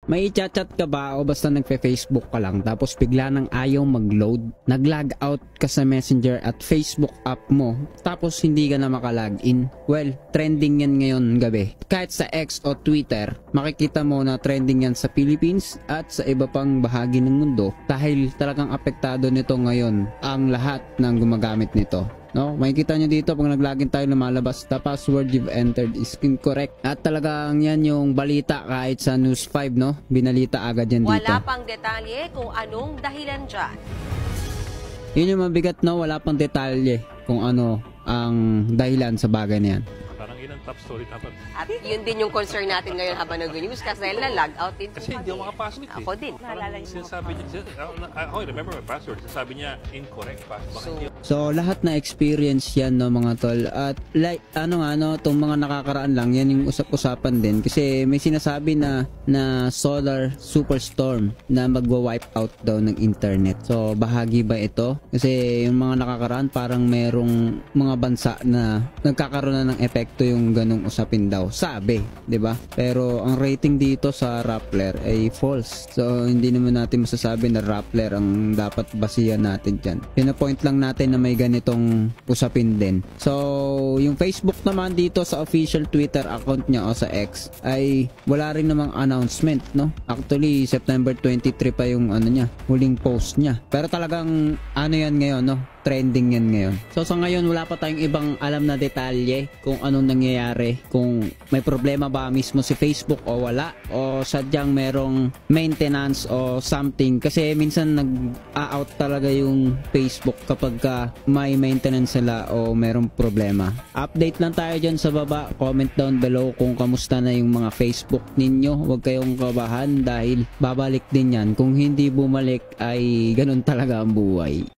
May chat-chat ka ba o basta nagpe-Facebook ka lang tapos bigla nang ayaw mag-load? Nag-log out ka sa Messenger at Facebook app mo tapos hindi ka na maka-login? Well, trending yan ngayon gabi. Kahit sa X o Twitter, makikita mo na trending yan sa Philippines at sa iba pang bahagi ng mundo dahil talagang apektado nito ngayon ang lahat ng gumagamit nito. No, makikita nyo dito pag nag-login tayo lumalabas, the password you've entered is incorrect. At talagang yan yung balita kahit sa News 5, no? Binalita agad yan dito. Wala pang detalye kung anong dahilan dyan. Yun yung mabigat, no? Wala pang detalye kung ano ang dahilan sa bagay na yan. Parang yun ang top story dapat. At yun din yung concern natin ngayon habang nag-news kasi na-log out din. Kasi hindi ako makapasok eh. Ako din. Parang sinasabi niya, ako remember my password, sinasabi niya incorrect password. So lahat na experience yan, no, mga tol. At like tong mga nakakaraan lang yan yung usap-usapan din kasi may sinasabi na solar superstorm na magwa-wipe out daw ng internet. So bahagi ba ito? Kasi yung mga nakakaraan parang merong mga bansa na nagkakaroon na ng epekto yung ganong usapin daw. Sabi, 'di ba? Pero ang rating dito sa Rappler ay false. So hindi naman natin masasabi na Rappler ang dapat basihan natin diyan. Pina-point lang natin na may ganitong usapin din. So yung Facebook naman dito sa official Twitter account niya o sa X ay wala rin namang announcement, no? Actually September 23 pa yung huling post niya. Pero talagang yan ngayon, no? Trending yan ngayon. So sa ngayon wala pa tayong ibang alam na detalye kung anong nangyayari, kung may problema ba mismo si Facebook o wala, o sadyang merong maintenance o something, kasi minsan nag-out talaga yung Facebook kapag may maintenance sila o merong problema. Update lang tayo dyan sa baba, comment down below kung kamusta na yung mga Facebook ninyo. Huwag kayong kabahan dahil babalik din yan. Kung hindi bumalik ay ganun talaga ang buhay.